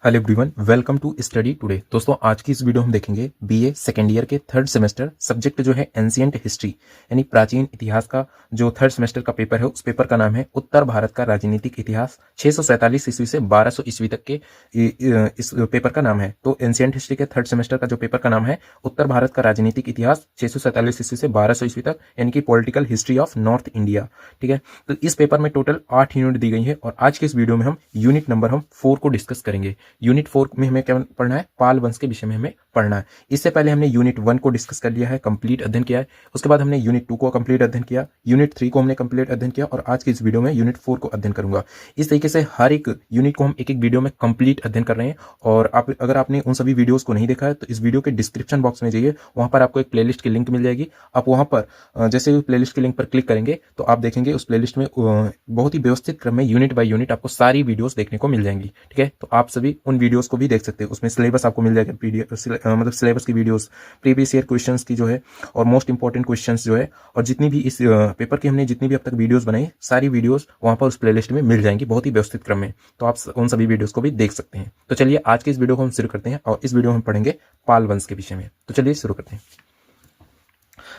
Hello everyone, welcome to study today. दोस्तों, आज की इस वीडियो हम देखेंगे बीए सेकेंड ईयर के थर्ड सेमेस्टर सब्जेक्ट जो है एंशिएंट हिस्ट्री यानी प्राचीन इतिहास का जो थर्ड सेमेस्टर का पेपर है, उस पेपर का नाम है उत्तर भारत का राजनीतिक इतिहास 647 ईस्वी से 1200 ईस्वी तक के इस पेपर का नाम है। तो एंशिएंट हिस्ट्री के थर्ड सेमेस्टर का जो पेपर का नाम है उत्तर भारत का राजनीतिक इतिहास 647 ईस्वी से 1200 ईस्वी तक, यानी कि political history of north India. ठीक है, तो इस पेपर में टोटल 8 यूनिट दी गई है और आज के इस वीडियो में हम यूनिट नंबर 4 को डिस्कस करेंगे। यूनिट 4 में हमें क्या पढ़ना है? पाल वंश के विषय में हमें पढ़ना है। इससे पहले हमने यूनिट 1 को डिस्कस कर लिया है, कंप्लीट अध्ययन किया है। उसके बाद हमने यूनिट 2 को कंप्लीट अध्ययन किया, यूनिट 3 को हमने कंप्लीट अध्ययन किया और आज की इस वीडियो में यूनिट 4 को अध्ययन करूंगा। इस तरीके से हर एक यूनिट को हम एक एक वीडियो में कंप्लीट अध्ययन कर रहे हैं। और आप अगर आपने उन सभी वीडियोस को नहीं देखा है तो इस वीडियो के डिस्क्रिप्शन बॉक्स में जाइए, वहां पर आपको एक प्लेलिस्ट की लिंक मिल जाएगी। आप वहां पर जैसे प्लेलिस्ट की लिंक पर क्लिक करेंगे तो आप देखेंगे उस प्लेलिस्ट में बहुत ही व्यवस्थित क्रम में यूनिट बाय यूनिट आपको सारी वीडियोस देखने को मिल जाएंगी। ठीक है, तो आप सभी उन वीडियोस को भी देख सकते हैं। उसमें सिलेबस आपको मिल जाएगा, पीडीएफ मतलब सिलेबस की वीडियोस, प्रीवियस ईयर क्वेश्चंस की जो है और मोस्ट इंपॉर्टेंट क्वेश्चंस जो है, और जितनी भी इस पेपर की हमने जितनी भी अब तक वीडियोस बनाई, सारी वीडियोस वहां पर उस प्लेलिस्ट में मिल जाएंगी बहुत ही व्यवस्थित क्रम में। तो आप उन सभी वीडियोस को भी देख सकते हैं। तो चलिए आज के इस वीडियो को हम शुरू करते हैं और इस वीडियो में हम पढ़ेंगे पाल वंश के विषय में। तो चलिए शुरू करते हैं,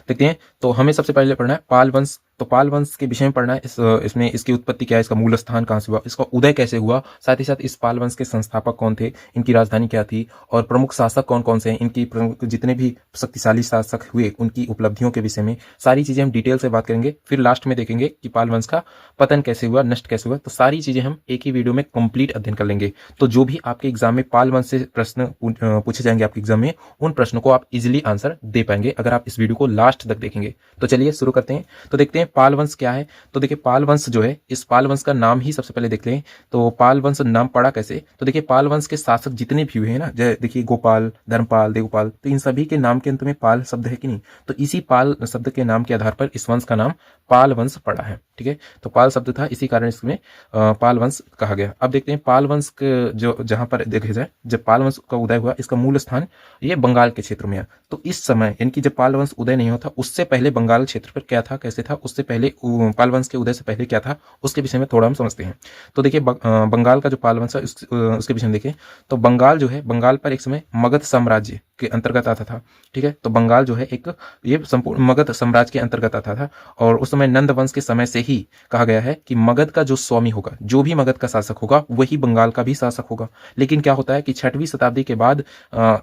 देखते हैं। तो हमें सबसे पहले पढ़ना है पाल वंश। तो पाल वंश के विषय में पढ़ना है। इसमें इसकी उत्पत्ति क्या है, इसका मूल स्थान कहां से हुआ, इसका उदय कैसे हुआ, साथ ही साथ इस पाल वंश के संस्थापक कौन थे, इनकी राजधानी क्या थी और प्रमुख शासक कौन कौन से हैं, इनकी प्रमुख जितने भी शक्तिशाली शासक हुए उनकी उपलब्धियों के विषय में सारी चीजें हम डिटेल से बात करेंगे। फिर लास्ट में देखेंगे कि पाल वंश का पतन कैसे हुआ, नष्ट कैसे हुआ। तो सारी चीजें हम एक ही वीडियो में कंप्लीट अध्ययन कर लेंगे। तो जो भी आपके एग्जाम में पाल वंश से प्रश्न पूछे जाएंगे आपके एग्जाम में, उन प्रश्नों को आप इजिली आंसर दे पाएंगे अगर आप इस वीडियो को लास्ट तक देखेंगे। तो चलिए शुरू करते हैं। तो देखते हैं पाल वंश क्या है। तो देखिए पाल वंश जो है, इस पाल वंश का नाम ही सबसे पहले देख लें। तो पाल वंश नाम पड़ा कैसे? तो देखिए पाल वंश के शासक जितने भी हुए हैं ना, जैसे देखिए गोपाल, धर्मपाल, देवपाल, तो इन सभी के नाम के अंत में पाल शब्द है कि नहीं। तो इसी पाल शब्द के नाम के आधार पर इस वंश का नाम पाल वंश पड़ा है। ठीक है, तो पाल शब्द था, इसी कारण इसमें पाल वंश कहा गया। अब देखते हैं पाल वंश जो जहां पर देखा जाए, जब पाल वंश का उदय हुआ, इसका मूल स्थान ये बंगाल के क्षेत्र में है। तो इस समय यानी कि जब पाल वंश उदय नहीं हुआ था, उससे पहले बंगाल क्षेत्र पर क्या था, कैसे था, उससे पहले पाल वंश के उदय से पहले क्या था, उसके विषय में थोड़ा हम समझते हैं। तो देखिए बंगाल का जो पाल वंश है उसके विषय में देखें तो बंगाल जो है, बंगाल पर एक समय मगध साम्राज्य के अंतर्गत आता था। ठीक है, तो बंगाल जो है एक ये संपूर्ण मगध साम्राज्य के अंतर्गत आता था। और उस समय नंद वंश के समय से ही कहा गया है कि मगध का जो स्वामी होगा, जो भी मगध का शासक होगा, वही बंगाल का भी शासक होगा। लेकिन क्या होता है कि 6वीं शताब्दी के बाद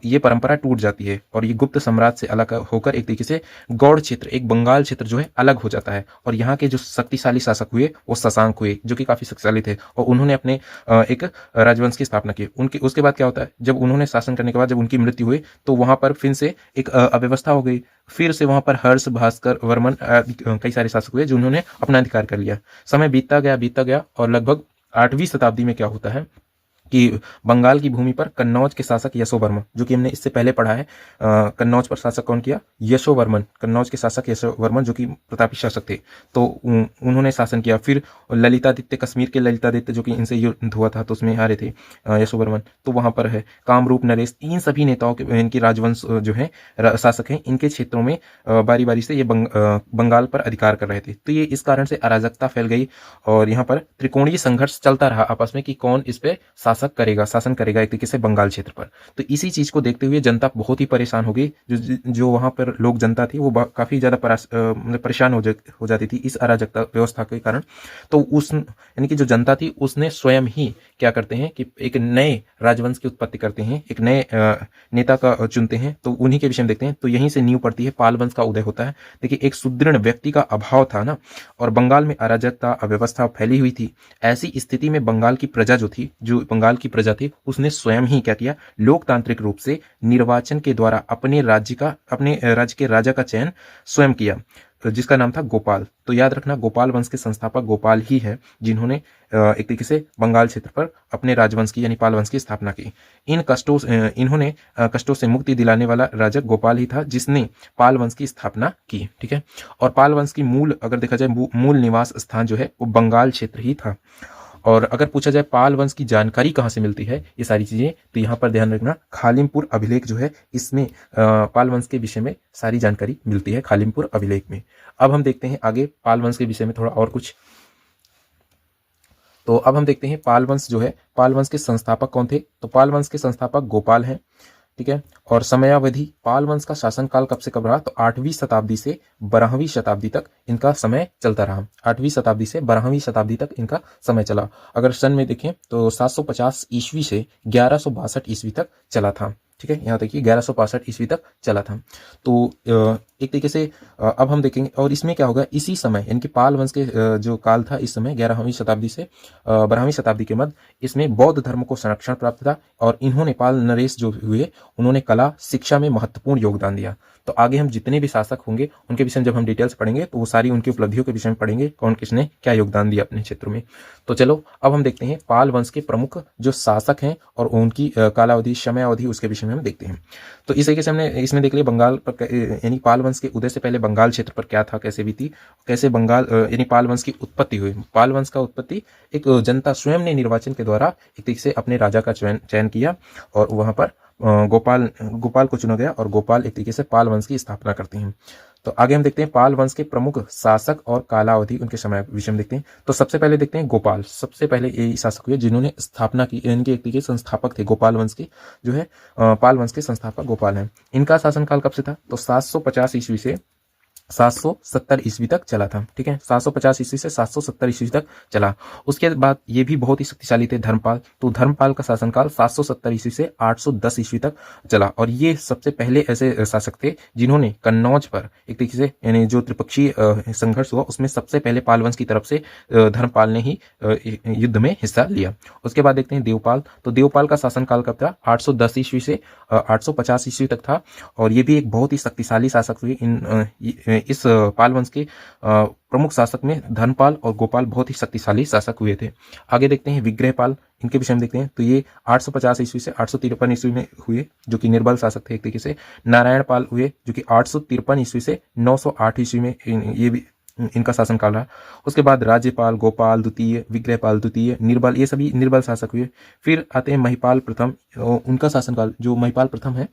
ये परंपरा टूट जाती है और ये गुप्त साम्राज्य से अलग होकर एक तरीके से गौड़ क्षेत्र, एक बंगाल क्षेत्र जो है अलग हो जाता है। और यहाँ के जो शक्तिशाली शासक हुए वो शशांक हुए, जो कि काफी शक्तिशाली थे और उन्होंने अपने एक राजवंश की स्थापना की। उनके उसके बाद क्या होता है, जब उन्होंने शासन करने के बाद जब उनकी मृत्यु हुई तो वहां पर फिर से एक अव्यवस्था हो गई। फिर से वहां पर हर्ष, भास्कर, वर्मन कई सारे शासक हुए जिन्होंने अपना अधिकार कर लिया। समय बीतता गया और लगभग 8वीं शताब्दी में क्या होता है कि बंगाल की भूमि पर कन्नौज के शासक यशोवर्मन, जो कि हमने इससे पहले पढ़ा है, कन्नौज पर शासक कौन किया? यशोवर्मन। कन्नौज के शासक यशोवर्मन जो कि प्रतापी शासक थे, तो उन्होंने शासन किया। फिर ललितादित्य, कश्मीर के ललितादित्य जो कि इनसे युद्ध हुआ था तो उसमें हारे थे यशोवर्मन, तो वहां पर है कामरूप नरेश। इन सभी नेताओं के, इनकी राजवंश जो है शासक हैं, इनके क्षेत्रों में बारी बारी से ये बंगाल पर अधिकार कर रहे थे। तो ये इस कारण से अराजकता फैल गई और यहाँ पर त्रिकोणीय संघर्ष चलता रहा आपस में कि कौन इस पे शासन करेगा एक तरीके से बंगाल क्षेत्र पर। तो इसी चीज को देखते हुए जनता बहुत ही परेशान हो गई। जो वहां पर लोग, जनता थी, वो काफी ज्यादा मतलब परेशान हो जाती थी इस अराजकता व्यवस्था के कारण। तो उस यानी कि जो जनता थी उसने स्वयं ही क्या करते हैं कि एक नए राजवंश की उत्पत्ति करते हैं, एक नए नेता का चुनते हैं। तो उन्हीं के विषय में देखते हैं। तो यहीं से नींव पड़ती है, पाल वंश का उदय होता है। देखिए एक सुदृढ़ व्यक्ति का अभाव था ना, और बंगाल में अराजकता, अव्यवस्था फैली हुई थी। ऐसी स्थिति में बंगाल की प्रजा जो बंगाल की प्रजा थी, उसने स्वयं ही क्या किया, लोकतांत्रिक रूप से निर्वाचन के द्वारा अपने राज्य के राजा का चयन स्वयं किया, जिसका नाम था गोपाल। तो याद रखना, गोपाल वंश के संस्थापक गोपाल ही है जिन्होंने एक तरीके से बंगाल क्षेत्र पर अपने राजवंश की यानी पाल वंश की स्थापना की। इन्होंने कष्टों से मुक्ति दिलाने वाला राजा गोपाल ही था जिसने पाल वंश की स्थापना की। ठीक है, और पाल वंश की अगर देखा जाए मूल निवास स्थान जो है वो बंगाल क्षेत्र ही था। और अगर पूछा जाए पाल वंश की जानकारी कहाँ से मिलती है, ये सारी चीजें, तो यहाँ पर ध्यान रखना, खालिमपुर अभिलेख जो है इसमें पाल वंश के विषय में सारी जानकारी मिलती है, खालिमपुर अभिलेख में। अब हम देखते हैं आगे पाल वंश के विषय में थोड़ा और कुछ। तो अब हम देखते हैं पाल वंश जो है, पाल वंश के संस्थापक कौन थे। तो पाल वंश के संस्थापक गोपाल हैं, ठीक है। और समयावधि, पाल वंश का शासनकाल कब से कब रहा, तो 8वीं शताब्दी से 12वीं शताब्दी तक इनका समय चलता रहा। 8वीं शताब्दी से 12वीं शताब्दी तक इनका समय चला। अगर सन में देखें तो 750 ईस्वी से 1162 ईस्वी तक चला था, ठीक है। यहाँ देखिए 1165 ईस्वी तक चला था। तो एक तरीके से अब हम देखेंगे, और इसमें क्या होगा, इसी समय यानी कि पाल वंश के जो काल था, इस समय 11वीं शताब्दी से 12वीं शताब्दी के मध्य इसमें बौद्ध धर्म को संरक्षण प्राप्त था, और इन्होंने पाल नरेश जो हुए उन्होंने कला शिक्षा में महत्वपूर्ण योगदान दिया। तो आगे हम जितने भी शासक होंगे उनके विषय में जब हम डिटेल्स पढ़ेंगे तो वो सारी उनकी उपलब्धियों के विषय में पढ़ेंगे, कौन किसने क्या योगदान दिया अपने क्षेत्र में। तो चलो अब हम देखते हैं पाल वंश के प्रमुख जो शासक हैं और उनकी कालावधि, समयावधि, उसके विषय में हम देखते हैं। तो इस तरीके से हमने इसमें देख लिया बंगाल पर, यानी पाल वंश के उदय से पहले बंगाल क्षेत्र पर क्या था, कैसे बीती, कैसे बंगाल यानी पाल वंश की उत्पत्ति हुई। पाल वंश का उत्पत्ति एक जनता स्वयं ने निर्वाचन के द्वारा एक तरीके से अपने राजा का चयन किया, और वहां पर गोपाल को चुना गया, और गोपाल एक तरीके से पाल वंश की स्थापना करते हैं। तो आगे हम देखते हैं पाल वंश के प्रमुख शासक और कालावधि, उनके समय विषय में देखते हैं। तो सबसे पहले देखते हैं गोपाल, सबसे पहले यही शासक हुए जिन्होंने स्थापना की, इनके एक तरीके संस्थापक थे गोपाल वंश के, जो है पाल वंश के संस्थापक गोपाल हैं। इनका शासनकाल कब से था, तो 750 ईस्वी से 770 ईस्वी तक चला था, ठीक है। 750 ईस्वी से 770 ईस्वी तक चला। उसके बाद ये भी बहुत ही शक्तिशाली थे धर्मपाल, तो धर्मपाल का शासनकाल 770 ईस्वी से 810 ईस्वी तक चला, और ये सबसे पहले ऐसे शासक थे जिन्होंने कन्नौज पर एक तरीके से, यानी जो त्रिपक्षीय संघर्ष हुआ उसमें सबसे पहले पाल वंश की तरफ से धर्मपाल ने ही युद्ध में हिस्सा लिया। उसके बाद देखते हैं देवपाल, तो देवपाल का शासनकाल कब था, 810 ईस्वी से 850 ईस्वी तक था, और ये भी एक बहुत ही शक्तिशाली शासक हुए। इस पाल वंश के प्रमुख शासक में धर्मपाल और गोपाल बहुत ही शक्तिशाली शासक हुए थे। आगे देखते हैं विग्रहपाल, इनके विषय में देखते हैं। तो ये 850 ईस्वी से 853 ईस्वी में हुए, जो कि निर्बल शासक थे एक तरीके से। नारायणपाल हुए जो कि 853 ईस्वी से 908 ईस्वी में, ये भी इनका शासनकाल रहा। उसके बाद राज्यपाल, गोपाल द्वितीय, विग्रहपाल द्वितीय, निर्बल, ये सभी निर्बल शासक हुए। फिर आते हैं महिपाल प्रथम, उनका शासनकाल जो महिपाल प्रथम है,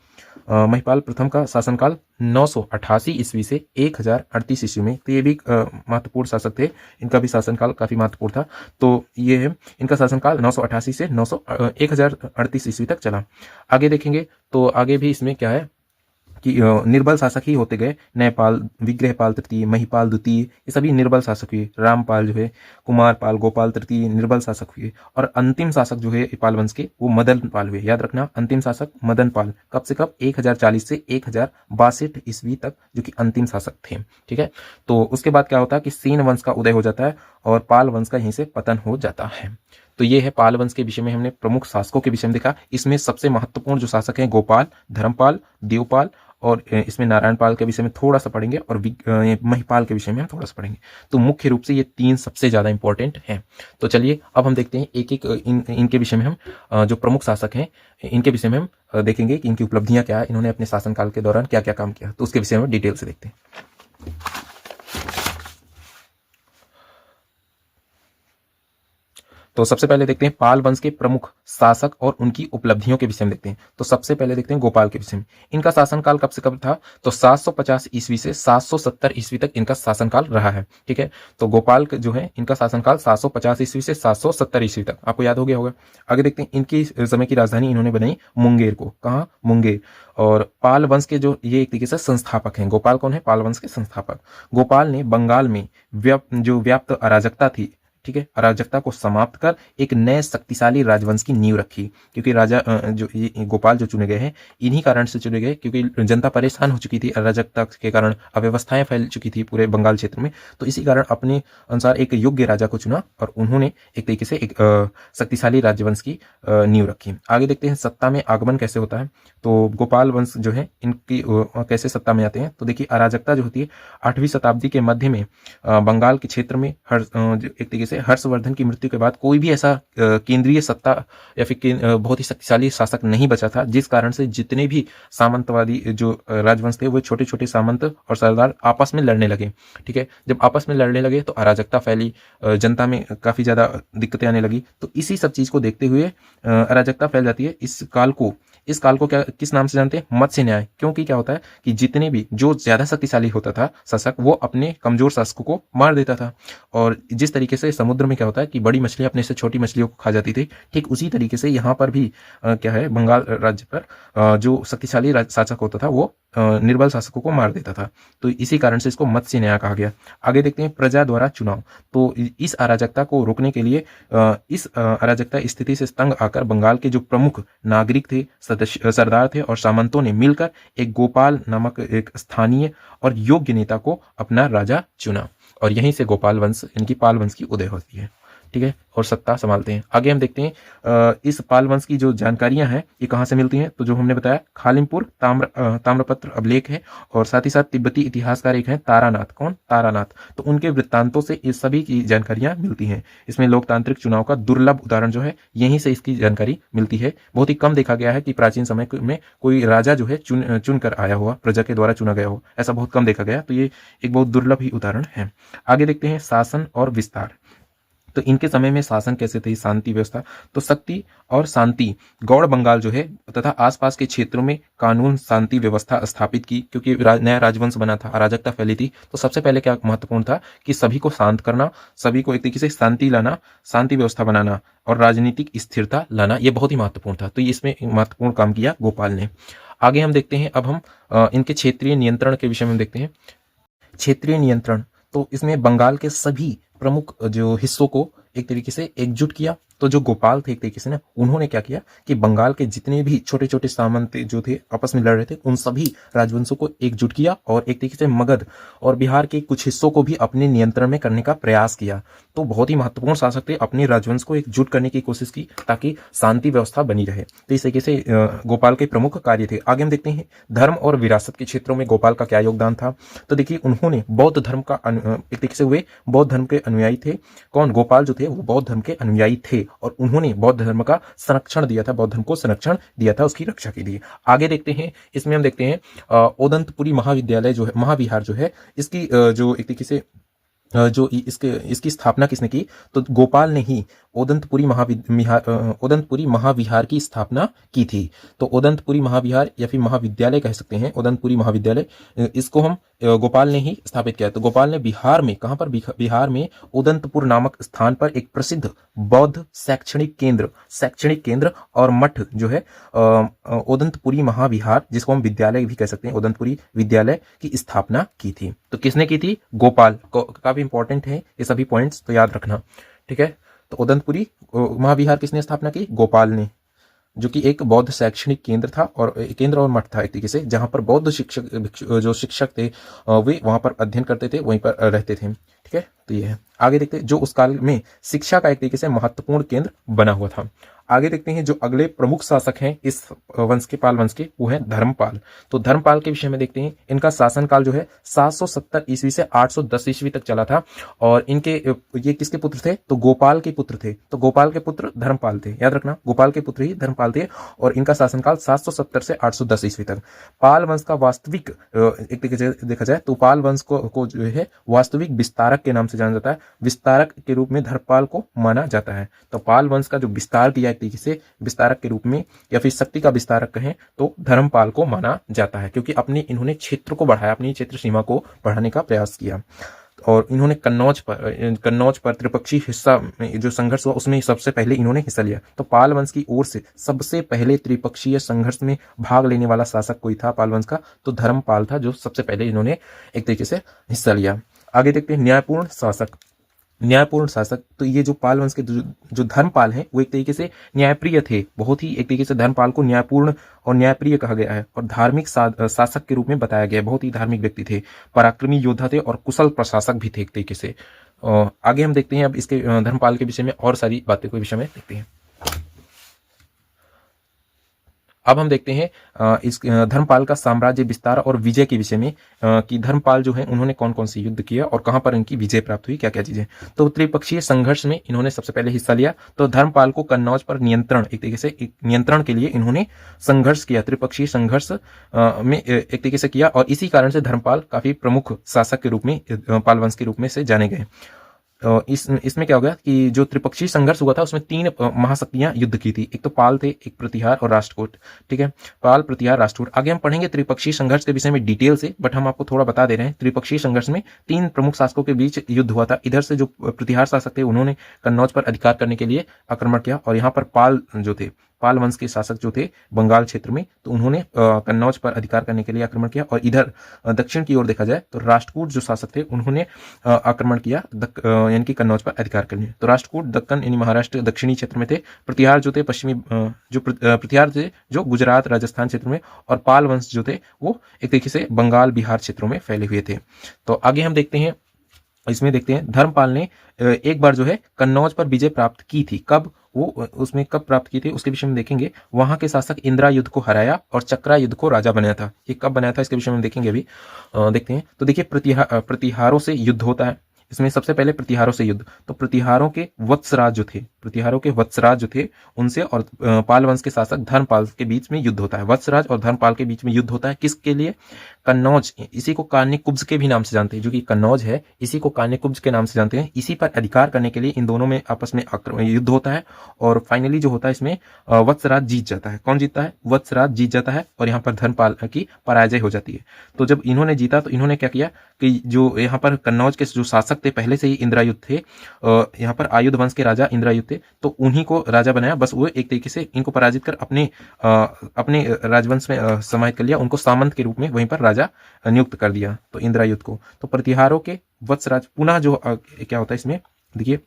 महिपाल प्रथम का शासनकाल 988 ईस्वी से 1038 ईस्वी में। तो ये भी महत्वपूर्ण शासक थे, इनका भी शासनकाल काफी महत्वपूर्ण था। तो ये है इनका शासनकाल 988 से 1038 ईस्वी तक चला। आगे देखेंगे तो आगे भी इसमें क्या है कि निर्बल शासक ही होते गए। न्यायपाल, विग्रहपाल तृतीय, महिपाल द्वितीय, ये सभी निर्बल शासक हुए। रामपाल जो है, कुमारपाल, गोपाल तृतीय निर्बल शासक हुए, और अंतिम शासक जो है पाल वंश के वो मदन पाल हुए। याद रखना, अंतिम शासक मदन पाल, कब से कब, 1040 से 1062 ईस्वी तक, जो कि अंतिम शासक थे, ठीक है। तो उसके बाद क्या होता है कि सेन वंश का उदय हो जाता है और पाल वंश का यहीं से पतन हो जाता है। तो ये है पाल वंश के विषय में हमने प्रमुख शासकों के विषय में देखा। इसमें सबसे महत्वपूर्ण जो शासक हैं गोपाल, धर्मपाल, देवपाल, और इसमें नारायणपाल के विषय में थोड़ा सा पढ़ेंगे, और महिपाल के विषय में हम थोड़ा सा पढ़ेंगे। तो मुख्य रूप से ये तीन सबसे ज्यादा इंपॉर्टेंट हैं। तो चलिए अब हम देखते हैं एक एक इनके विषय में हम जो प्रमुख शासक हैं इनके विषय में हम देखेंगे कि इनकी उपलब्धियां क्या है, इन्होंने अपने शासनकाल के दौरान क्या क्या काम किया, तो उसके विषय में डिटेल से देखते हैं। तो सबसे पहले देखते हैं पाल वंश के प्रमुख शासक और उनकी उपलब्धियों के विषय में देखते हैं। तो सबसे पहले देखते हैं गोपाल के विषय में। इनका शासनकाल कब से कब था, तो 750 ईस्वी से 770 ईस्वी तक इनका शासनकाल रहा है, ठीक है। तो गोपाल जो है इनका शासनकाल 750 ईस्वी से 770 ईस्वी तक, आपको याद हो गया होगा। आगे देखते हैं इनकी समय की राजधानी इन्होंने बनाई मुंगेर को, कहाँ, मुंगेर। और पाल वंश के जो ये एक तरीके से संस्थापक हैं, गोपाल कौन है, पाल वंश के संस्थापक। गोपाल ने बंगाल में व्याप्त अराजकता थी, ठीक है, अराजकता को समाप्त कर एक नए शक्तिशाली राजवंश की नींव रखी। क्योंकि राजा जो ये गोपाल जो चुने गए हैं इन्हीं कारण से चुने गए, क्योंकि जनता परेशान हो चुकी थी अराजकता के कारण, अव्यवस्थाएं फैल चुकी थी पूरे बंगाल क्षेत्र में। तो इसी कारण अपने अनुसार एक योग्य राजा को चुना और उन्होंने एक तरीके से एक शक्तिशाली राजवंश की नींव रखी। आगे देखते हैं सत्ता में आगमन कैसे होता है। तो गोपाल वंश जो है इनकी कैसे सत्ता में आते हैं। तो देखिए अराजकता जो होती है 8वीं शताब्दी के मध्य में बंगाल के क्षेत्र में एक तरीके से हर्षवर्धन की मृत्यु के बाद कोई भी ऐसा केंद्रीय सत्ता या फिर बहुत ही शक्तिशाली शासक नहीं बचा था, जिस कारण से जितने भी सामंतवादी जो राजवंश थे वो छोटे छोटे सामंत और सरदार आपस में लड़ने लगे, ठीक है। जब आपस में लड़ने लगे तो अराजकता फैली, जनता में काफी ज्यादा दिक्कतें आने लगी। तो इसी सब चीज को देखते हुए अराजकता फैल जाती है। इस काल को इस काल को क्या किस नाम से जानते हैं? मत्स्य न्याय। क्योंकि क्या होता है कि जितने भी जो ज्यादा शक्तिशाली होता था शासक, वो अपने कमजोर शासकों को मार देता था। और जिस तरीके से समुद्र में क्या होता है कि बड़ी मछलियां अपने से छोटी मछलियों को खा जाती थी, ठीक उसी तरीके से यहाँ पर भी क्या है, बंगाल राज्य पर जो शक्तिशाली शासक होता था वो निर्बल शासकों को मार देता था। तो इसी कारण से इसको मत्स्य न्याय कहा गया। आगे देखते हैं प्रजा द्वारा चुनाव। तो इस अराजकता को रोकने के लिए इस अराजकता स्थिति से तंग आकर बंगाल के जो प्रमुख नागरिक थे, सरदार थे और सामंतों ने मिलकर एक गोपाल नामक एक स्थानीय और योग्य नेता को अपना राजा चुना, और यहीं से गोपाल वंश इनकी पाल वंश की उदय होती है। ठीक है, और सत्ता संभालते हैं। आगे हम देखते हैं इस पाल वंश की जो जानकारियां हैं ये कहाँ से मिलती हैं। तो जो हमने बताया खालिमपुर ताम्रपत्र अभिलेख है, और साथ ही साथ तिब्बती इतिहासकार एक हैं तारानाथ। कौन? तारानाथ। तो उनके वृत्तांतों से इस सभी की जानकारियां मिलती हैं। इसमें लोकतांत्रिक चुनाव का दुर्लभ उदाहरण जो है यहीं से इसकी जानकारी मिलती है। बहुत ही कम देखा गया है कि प्राचीन समय में कोई राजा जो है चुन कर आया हुआ, प्रजा के द्वारा चुना गया हो, ऐसा बहुत कम देखा गया। तो ये एक बहुत दुर्लभ ही उदाहरण है। आगे देखते हैं शासन और विस्तार। तो इनके समय में शासन कैसे थे, शांति व्यवस्था। तो शक्ति और शांति, गौड़ बंगाल जो है तथा आसपास के क्षेत्रों में कानून शांति व्यवस्था स्थापित की, क्योंकि नया राजवंश बना था, अराजकता फैली थी। तो सबसे पहले क्या महत्वपूर्ण था कि सभी को शांत करना, सभी को एक तरीके से शांति लाना, शांति व्यवस्था बनाना और राजनीतिक स्थिरता लाना, यह बहुत ही महत्वपूर्ण था। तो इसमें महत्वपूर्ण काम किया गोपाल ने। आगे हम देखते हैं, अब हम इनके क्षेत्रीय नियंत्रण के विषय में देखते हैं। क्षेत्रीय नियंत्रण, तो इसमें बंगाल के सभी प्रमुख जो हिस्सों को एक तरीके से एकजुट किया। तो जो गोपाल थे एक तरीके से ना, उन्होंने क्या किया कि बंगाल के जितने भी छोटे छोटे सामंत जो थे आपस में लड़ रहे थे, उन सभी राजवंशों को एकजुट किया और एक तरीके से मगध और बिहार के कुछ हिस्सों को भी अपने नियंत्रण में करने का प्रयास किया। तो बहुत ही महत्वपूर्ण शासक थे, अपने राजवंश को एकजुट करने की कोशिश की ताकि शांति व्यवस्था बनी रहे। तो इस तरीके से गोपाल के प्रमुख कार्य थे। आगे हम देखते हैं धर्म और विरासत के क्षेत्रों में गोपाल का क्या योगदान था। तो देखिए, उन्होंने बौद्ध धर्म का एक तरीके से हुए बौद्ध धर्म के अनुयायी थे। कौन? गोपाल जो थे वो बौद्ध धर्म के अनुयायी थे, और उन्होंने बौद्ध धर्म का संरक्षण दिया था, बौद्ध धर्म को संरक्षण दिया था, उसकी रक्षा के लिए। आगे देखते हैं, इसमें हम देखते हैं ओदंतपुरी महाविद्यालय जो है, महाविहार जो है, इसकी जो एक तरीके से जो इसकी स्थापना किसने की? तो गोपाल ने ही ओदंतपुरी महाविहार की स्थापना की थी। तो ओदंतपुरी महाविहार या फिर महाविद्यालय कह सकते हैं, ओदंतपुरी महाविद्यालय, इसको हम गोपाल ने ही स्थापित किया। तो गोपाल ने बिहार में, कहां पर? बिहार में ओदंतपुर नामक स्थान पर एक प्रसिद्ध बौद्ध शैक्षणिक केंद्र और मठ जो है ओदंतपुरी महाविहार, जिसको हम विद्यालय भी कह सकते हैं, ओदंतपुरी विद्यालय की स्थापना की थी। तो किसने की थी? गोपाल। काफी इंपॉर्टेंट है ये सभी पॉइंट्स, तो याद रखना। ठीक है, तो ओदंतपुरी महाविहार किसने स्थापना की? गोपाल ने, जो कि एक बौद्ध शैक्षणिक केंद्र था और मठ था एक तरीके से, जहां पर बौद्ध जो शिक्षक थे वे वहां पर अध्ययन करते थे, वहीं पर रहते थे। ठीक है, तो ये है। आगे देखते हैं जो उस काल में शिक्षा का एक तरीके से महत्वपूर्ण केंद्र बना हुआ था। आगे देखते हैं जो अगले प्रमुख शासक हैं इस वंश के, पाल वंश के, वो है धर्मपाल। तो धर्मपाल के विषय में देखते हैं, इनका शासनकाल जो है 770 ईस्वी से 810 ईस्वी तक चला था। और इनके ये किसके पुत्र थे? तो गोपाल के पुत्र थे। तो गोपाल के पुत्र धर्मपाल थे, याद रखना, गोपाल के पुत्र ही धर्मपाल थे। और इनका शासनकाल 770 से 810 ईस्वी तक। पाल वंश का वास्तविक एक तरीके से देखा जाए तो पाल वंश को जो है वास्तविक विस्तारक के नाम से जाना जाता है। विस्तारक के रूप में धर्मपाल को माना जाता है। तो पाल वंश का जो विस्तार किया तरीके से विस्तारक के रूप में या फिर शक्ति का विस्तारक कहें तो धर्मपाल को माना जाता है, क्योंकि इन्होंने क्षेत्र को बढ़ाया, अपनी क्षेत्र सीमा को बढ़ाने का प्रयास किया। और इन्होंने कन्नौज पर त्रिपक्षीय हिस्सा में जो संघर्ष हुआ उसमें सबसे पहले इन्होंने हिस्सा लिया। तो पाल वंश की ओर से सबसे पहले त्रिपक्षीय संघर्ष में भाग लेने वाला शासक कोई था पाल वंश का, तो धर्मपाल था, जो सबसे पहले इन्होंने एक तरीके से हिस्सा लिया। आगे देखते हैं न्यायपूर्ण शासक। तो ये जो पाल वंश के जो धर्मपाल हैं वो एक तरीके से न्यायप्रिय थे, बहुत ही एक तरीके से धर्मपाल को न्यायपूर्ण और न्यायप्रिय कहा गया है, और धार्मिक शासक के रूप में बताया गया है। बहुत ही धार्मिक व्यक्ति थे, पराक्रमी योद्धा थे और कुशल प्रशासक भी थे एक तरीके से। आगे हम देखते हैं अब इसके धर्मपाल के विषय में और सारी बातें के विषय में देखते हैं। अब हम देखते हैं इस धर्मपाल का साम्राज्य विस्तार और विजय के विषय में, कि धर्मपाल जो है उन्होंने कौन कौन से युद्ध किया और कहां पर इनकी विजय प्राप्त हुई, क्या क्या चीजें। तो त्रिपक्षीय संघर्ष में इन्होंने सबसे पहले हिस्सा लिया। तो धर्मपाल को कन्नौज पर नियंत्रण एक तरीके से नियंत्रण के लिए इन्होंने संघर्ष किया, त्रिपक्षीय संघर्ष में एक तरीके से किया, और इसी कारण से धर्मपाल काफी प्रमुख शासक के रूप में पाल वंश के रूप में से जाने गए। इसमें क्या हो गया कि जो त्रिपक्षीय संघर्ष हुआ था उसमें तीन महाशक्तियां युद्ध की थी। एक तो पाल थे, एक प्रतिहार और राष्ट्रकूट। ठीक है, पाल, प्रतिहार, राष्ट्रकूट। आगे हम पढ़ेंगे त्रिपक्षीय संघर्ष के विषय में डिटेल से, बट हम आपको थोड़ा बता दे रहे हैं। त्रिपक्षीय संघर्ष में तीन प्रमुख शासकों के बीच युद्ध हुआ था। इधर से जो प्रतिहार शासक थे उन्होंने कन्नौज पर अधिकार करने के लिए आक्रमण किया, और यहाँ पर पाल जो थे, पाल वंश के शासक जो थे बंगाल क्षेत्र में, तो उन्होंने कन्नौज पर अधिकार करने के लिए आक्रमण किया। और इधर दक्षिण की ओर देखा जाए तो राष्ट्रकूट जो शासक थे उन्होंने आक्रमण किया यानी कि कन्नौज पर अधिकार करने। तो राष्ट्रकूट दक्कन यानी महाराष्ट्र दक्षिणी क्षेत्र में थे, प्रतिहार जो थे पश्चिमी, जो प्रतिहार थे जो गुजरात राजस्थान क्षेत्र में, और पाल वंश जो थे वो एक तरीके से बंगाल बिहार क्षेत्रों में फैले हुए थे। तो आगे हम देखते हैं, इसमें देखते हैं धर्मपाल ने एक बार जो है कन्नौज पर विजय प्राप्त की थी। कब, वो उसमें कब प्राप्त की थी उसके विषय में देखेंगे। वहां के शासक इंद्रायुध को हराया और चक्रायुध को राजा बनाया था। ये कब बनाया था इसके विषय में देखेंगे अभी। देखते हैं। तो देखिए प्रतिहारों से युद्ध होता है। इसमें सबसे पहले प्रतिहारों से युद्ध। तो प्रतिहारों के वत्सराज जो थे, प्रतिहारों के वत्सराज जो थे उनसे और पाल वंश के शासक धर्मपाल के बीच में युद्ध होता है। वत्सराज और धर्मपाल के बीच में युद्ध होता है। किसके लिए? कन्नौज, इसी को कान्यकुब्ज के भी नाम से जानते हैं, जो कि कन्नौज है इसी को कान्यकुब्ज के नाम से जानते हैं। इसी पर अधिकार करने के लिए इन दोनों में आपस में युद्ध होता है, और फाइनली जो होता है इसमें वत्सराज जीत जाता है। कौन जीतता है? वत्सराज जीत जाता है, और यहाँ पर धर्मपाल की पराजय हो जाती है। तो जब इन्होंने जीता तो इन्होंने क्या किया कि जो यहाँ पर कन्नौज के जो शासक थे पहले से ही इंद्रायुध थे, यहाँ पर आयुध वंश के राजा इंद्रायुध थे, तो उन्हीं को राजा बनाया। बस वो एक तरीके से इनको पराजित कर अपने राजवंश में समाहित कर लिया, उनको सामंत के रूप में वहीं पर राजा नियुक्त कर दिया, तो इंद्रायुध को। तो प्रतिहारों के वत्सराज पुनः जो क्या होता है इसमें देखिए,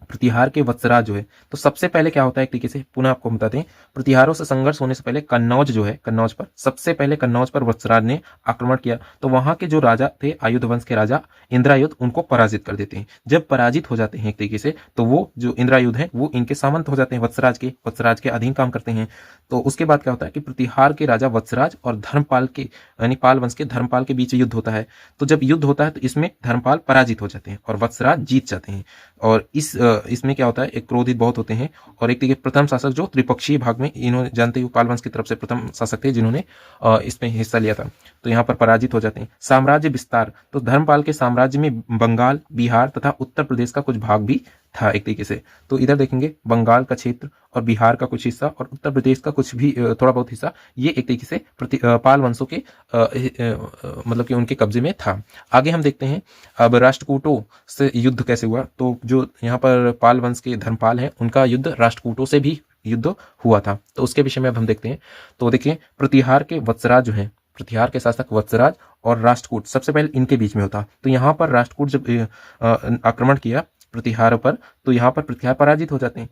प्रतिहार के वत्सराज जो है, तो सबसे पहले क्या होता है एक तरीके से पुनः आपको बताते हैं। प्रतिहारों से संघर्ष होने से पहले कन्नौज जो है, कन्नौज पर सबसे पहले कन्नौज पर वत्सराज ने आक्रमण किया। तो वहां के जो राजा थे आयुध वंश के राजा इंद्रायुध, उनको पराजित कर देते हैं। जब पराजित हो जाते हैं एक तरीके से, तो वो जो इंद्रायुध है वो इनके सामंत हो जाते हैं, वत्सराज के अधीन काम करते हैं। तो उसके बाद क्या होता है कि प्रतिहार के राजा वत्सराज और धर्मपाल के यानी पाल वंश के धर्मपाल के बीच युद्ध होता है। तो जब युद्ध होता है तो इसमें धर्मपाल पराजित हो जाते हैं और वत्सराज जीत जाते हैं। और इसमें क्या होता है, एक क्रोधित बहुत होते हैं, और एक तरीके प्रथम शासक जो त्रिपक्षीय भाग में इन्होंने जानते हुए पाल वंश की तरफ से प्रथम शासक थे जिन्होंने इसमें हिस्सा लिया था, तो यहाँ पर पराजित हो जाते हैं। साम्राज्य विस्तार, तो धर्मपाल के साम्राज्य में बंगाल, बिहार तथा उत्तर प्रदेश का कुछ भाग भी था एक तरीके से। तो इधर देखेंगे बंगाल का क्षेत्र और बिहार का कुछ हिस्सा और उत्तर प्रदेश का कुछ भी थोड़ा बहुत हिस्सा, ये एक तरीके से पाल वंशों के मतलब कि उनके कब्जे में था। आगे हम देखते हैं अब राष्ट्रकूटों से युद्ध कैसे हुआ। तो जो यहाँ पर पाल वंश के धर्मपाल हैं उनका युद्ध राष्ट्रकूटों से भी युद्ध हुआ था, तो उसके विषय में अब हम देखते हैं। तो देखिए प्रतिहार के वत्सराज जो हैं, प्रतिहार के शासक वत्सराज और राष्ट्रकूट, सबसे पहले इनके बीच में होता। तो यहाँ पर राष्ट्रकूट जब आक्रमण किया प्रतिहार पर, तो यहाँ पर प्रतिहार पराजित हो जाते हैं।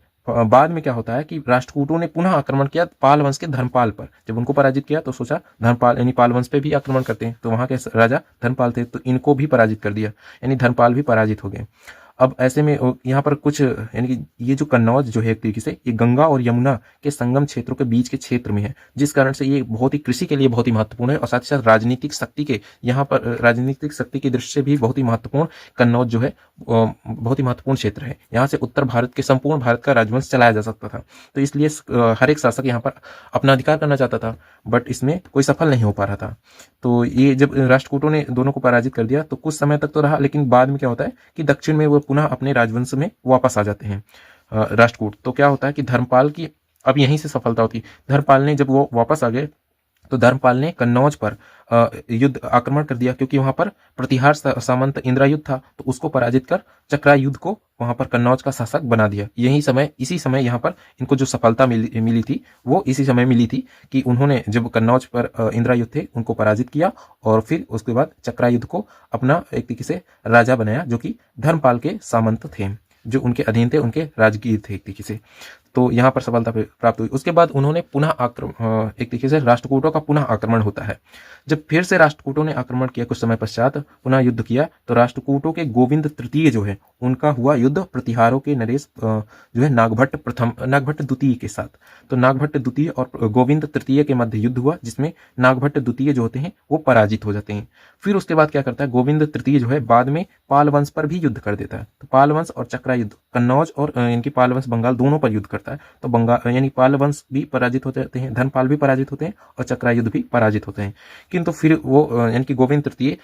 बाद में क्या होता है कि राष्ट्रकूटों ने पुनः आक्रमण किया पाल वंश के धर्मपाल पर। जब उनको पराजित किया तो सोचा धर्मपाल यानी पाल वंश पे भी आक्रमण करते हैं, तो वहां के राजा धर्मपाल थे, तो इनको भी पराजित कर दिया, यानी धर्मपाल भी पराजित हो गए। अब ऐसे में यहाँ पर कुछ यानी कि ये जो कन्नौज जो है एक तरीके से ये गंगा और यमुना के संगम क्षेत्रों के बीच के क्षेत्र में है, जिस कारण से ये बहुत ही कृषि के लिए बहुत ही महत्वपूर्ण है, और साथ ही साथ राजनीतिक शक्ति के यहाँ पर राजनीतिक शक्ति की दृष्टि से भी बहुत ही महत्वपूर्ण कन्नौज जो है बहुत ही महत्वपूर्ण क्षेत्र है। यहाँ से उत्तर भारत के संपूर्ण भारत का राजवंश चलाया जा सकता था। तो इसलिए हर एक शासक यहाँ पर अपना अधिकार करना चाहता था, बट इसमें कोई सफल नहीं हो पा रहा था। तो ये जब राष्ट्रकूटों ने दोनों को पराजित कर दिया तो कुछ समय तक तो रहा, लेकिन बाद में क्या होता है कि दक्षिण में वो पुनः अपने राजवंश में वापस आ जाते हैं राष्ट्रकूट। तो क्या होता है कि धर्मपाल की अब यहीं से सफलता होती। धर्मपाल ने जब वो वापस आ गए तो धर्मपाल ने कन्नौज पर युद्ध आक्रमण कर दिया, क्योंकि वहां पर प्रतिहार सामंत इंद्रायुध था, तो उसको पराजित कर चक्रायुध को वहां पर कन्नौज का शासक बना दिया। इसी समय यहाँ पर इनको जो सफलता मिली थी वो इसी समय मिली थी कि उन्होंने जब कन्नौज पर इंद्रायुध थे उनको पराजित किया, और फिर उसके बाद चक्रायुध को अपना एक तरीके से राजा बनाया, जो कि धर्मपाल के सामंत थे, जो उनके अधीन थे, उनके राजगीर थे एक तरीके से। तो यहाँ पर सफलता प्राप्त हुई। उसके बाद उन्होंने पुनः एक तरीके से राष्ट्रकूटों का पुनः आक्रमण होता है। जब फिर से राष्ट्रकूटों ने आक्रमण किया कुछ समय पश्चात पुनः युद्ध किया, तो राष्ट्रकूटों के गोविंद तृतीय जो है उनका हुआ युद्ध प्रतिहारों के नरेश जो है नागभट्ट द्वितीय के साथ। तो नागभट्ट द्वितीय और गोविंद तृतीय के मध्य युद्ध हुआ, जिसमें नागभट्ट द्वितीय जो होते हैं वो पराजित हो जाते हैं। फिर उसके बाद क्या करता है, गोविंद तृतीय जो है बाद में पाल वंश पर भी युद्ध कर देता है। तो पाल वंश और चक्रायुद्ध, कन्नौज और इनकी पाल वंश बंगाल दोनों पर युद्ध करता है। तो बंगाल यानी पाल वंश भी पराजित हो जाते हैं, धर्मपाल भी पराजित होते हैं और चक्रायुद्ध भी पराजित होते हैं। किंतु फिर वो यानी कि गोविंद तृतीय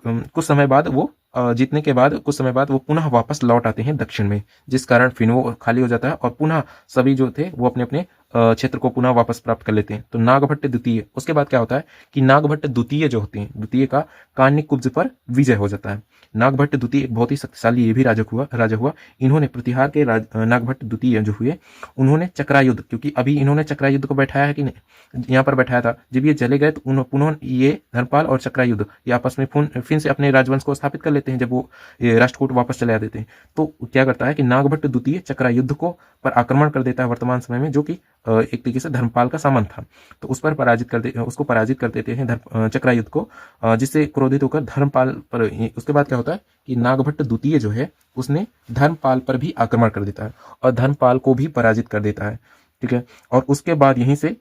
कुछ समय बाद वो जीतने के बाद कुछ समय बाद वो पुनः वापस लौट आते हैं दक्षिण में, जिस कारण फिर वो खाली हो जाता है और पुनः सभी जो थे वो अपने अपने क्षेत्र को पुनः वापस प्राप्त कर लेते हैं। तो नागभट्ट द्वितीय, उसके बाद क्या होता है कि नागभट्ट द्वितीय जो होते हैं, द्वितीय का कान्यकुब्ज पर विजय हो जाता है। नागभट्ट द्वितीय एक बहुत ही शक्तिशाली ये भी राजा हुआ। इन्होंने प्रतिहार के नागभट्ट द्वितीय जो हुए, उन्होंने चक्रायुद्ध, क्योंकि अभी इन्होंने चक्रायुद्ध को बैठाया है कि नहीं, यहाँ पर बैठाया था, जब ये चले गए तो पुनः ये धर्मपाल और चक्रायुद्ध ये आपस में फिर से अपने राजवंश को स्थापित कर लेते हैं। जब वो राष्ट्रकूट वापस चले आते हैं तो क्या करता है कि नागभट्ट द्वितीय चक्रायुद्ध को पर आक्रमण कर देता है वर्तमान समय में, जो कि एक तरीके से धर्मपाल का सामंत था। तो उसको पराजित कर देते हैं चक्रायुद्ध को, जिससे क्रोधित होकर धर्मपाल पर, उसके बाद क्या होता है कि नागभट्ट द्वितीय जो है उसने धर्मपाल पर भी आक्रमण कर देता है और धर्मपाल को भी पराजित कर देता है। ठीक है, और उसके बाद यहीं से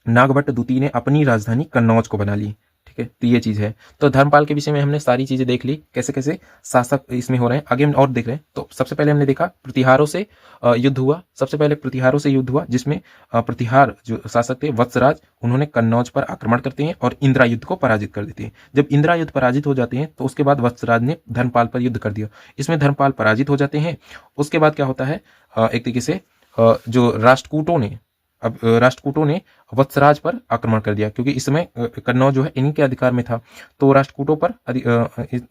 नागभट्ट द्वितीय ने अपनी राजधानी कन्नौज को बना ली। ठीक है, तो ये चीज है। तो धर्मपाल के विषय में हमने सारी चीजें देख ली, कैसे कैसे शासक इसमें हो रहे हैं। आगे हम और देख रहे हैं। तो सबसे पहले हमने देखा प्रतिहारों से युद्ध हुआ। सबसे पहले प्रतिहारों से युद्ध हुआ, जिसमें प्रतिहार जो शासक थे वत्सराज, उन्होंने कन्नौज पर आक्रमण करते हैं और इंदिरायुद्ध को पराजित कर देते हैं। जब इंदिरायुद्ध पराजित हो जाते हैं तो उसके बाद वत्सराज ने धर्मपाल पर युद्ध कर दिया। इसमें धर्मपाल पराजित हो जाते हैं। उसके बाद क्या होता है, एक तरीके से जो राष्ट्रकूटों ने वत्सराज पर आक्रमण कर दिया, क्योंकि इस समय कन्नौज जो है इन्हीं के अधिकार में था। तो राष्ट्रकूटों पर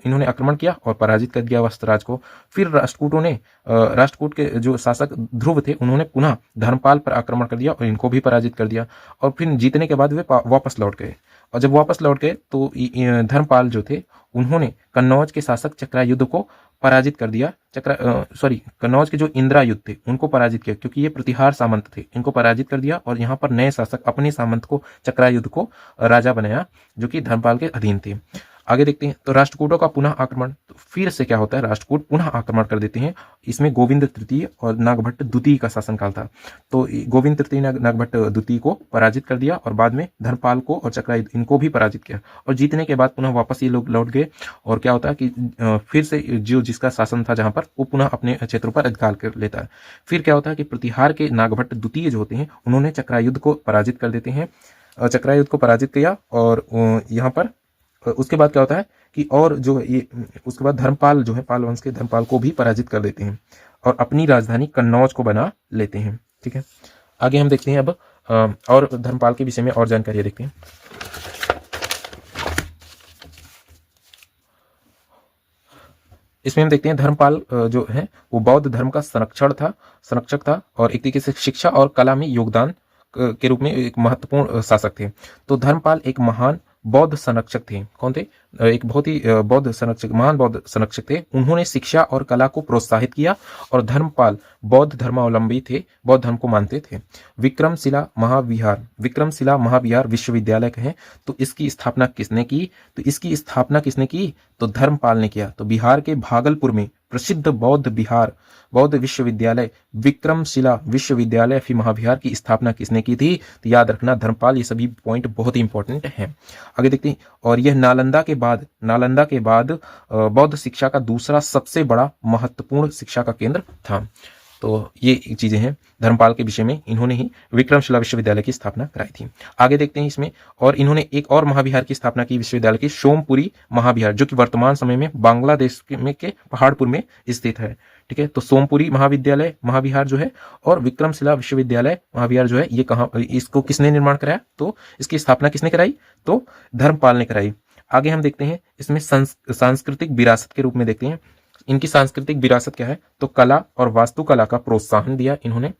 इन्होंने आक्रमण किया और पराजित कर दिया वत्सराज को। फिर राष्ट्रकूट के जो शासक ध्रुव थे, उन्होंने पुनः धर्मपाल पर आक्रमण कर दिया और इनको भी पराजित कर दिया। और फिर जीतने के बाद वे वापस लौट गए। और जब वापस लौट गए तो धर्मपाल जो थे उन्होंने कन्नौज के शासक चक्रायुद्ध को पराजित कर दिया। कन्नौज के जो इंदिरायुद्ध थे उनको पराजित किया, क्योंकि ये प्रतिहार सामंत थे, इनको पराजित कर दिया और यहाँ पर नए शासक अपने सामंत को चक्रायुद्ध को राजा बनाया, जो कि धर्मपाल के अधीन थे। आगे देखते हैं। तो राष्ट्रकूटों का पुनः आक्रमण, तो फिर से क्या होता है, राष्ट्रकूट पुनः आक्रमण कर देते हैं। इसमें गोविंद तृतीय और नागभट्ट द्वितीय का शासनकाल था। तो गोविंद तृतीय नागभट्ट द्वितीय को पराजित कर दिया और बाद में धर्मपाल को और चक्रायुद्ध इनको भी पराजित किया। और जीतने के बाद पुनः वापस ये लोग लौट गए। और क्या होता है कि फिर से जिसका शासन था जहां पर, वो पुनः अपने क्षेत्रों पर अधिकार कर लेता है। फिर क्या होता है कि प्रतिहार के नागभट्ट द्वितीय जो होते हैं उन्होंने चक्रायुद्ध को पराजित कर देते हैं। चक्रायुद्ध को पराजित किया और यहाँ पर उसके बाद क्या होता है कि और जो ये उसके बाद धर्मपाल जो है, पाल वंश के धर्मपाल को भी पराजित कर देते हैं और अपनी राजधानी कन्नौज को बना लेते हैं। ठीक है, आगे हम देखते हैं अब और धर्मपाल के विषय में और जानकारी देखते हैं। इसमें हम देखते हैं धर्मपाल जो है वो बौद्ध धर्म का संरक्षक था और एक तरीके से शिक्षा और कला में योगदान के रूप में एक महत्वपूर्ण शासक थे। तो धर्मपाल एक महान बौद्ध संरक्षक थे। कौन थे? एक बहुत ही महान बौद्ध संरक्षक थे। उन्होंने शिक्षा और कला को प्रोत्साहित किया और धर्मपाल बौद्ध धर्मावलंबी थे, बौद्ध धर्म को मानते थे। विक्रमशिला महाविहार विश्वविद्यालय कहें तो इसकी स्थापना किसने की? तो धर्मपाल ने किया। तो बिहार के भागलपुर में प्रसिद्ध बौद्ध विश्वविद्यालय विक्रमशिला विश्वविद्यालय फिर महाविहार की स्थापना किसने की थी? तो याद रखना धर्मपाल। ये सभी पॉइंट बहुत ही इंपॉर्टेंट हैं। आगे देखते हैं। और यह नालंदा के बाद बौद्ध शिक्षा का दूसरा सबसे बड़ा महत्वपूर्ण शिक्षा का केंद्र था। तो ये चीजें हैं धर्मपाल के विषय में। इन्होंने ही विक्रमशिला विश्वविद्यालय की स्थापना कराई थी। आगे देखते हैं इसमें। और इन्होंने एक और महाविहार की स्थापना की विश्वविद्यालय की, सोमपुरी महाविहार, जो कि वर्तमान समय में बांग्लादेश के पहाड़पुर में स्थित है। ठीक है, तो सोमपुरी महाविहार जो है और विक्रमशिला विश्वविद्यालय महाविहार जो है, ये कहाँ, इसको किसने निर्माण कराया? तो इसकी स्थापना किसने कराई? तो धर्मपाल ने कराई। आगे हम देखते हैं इसमें सांस्कृतिक विरासत के रूप में देखते हैं। इनकी सांस्कृतिक विरासत क्या है? तो कला और वास्तुकला का प्रोत्साहन दिया इन्होंने।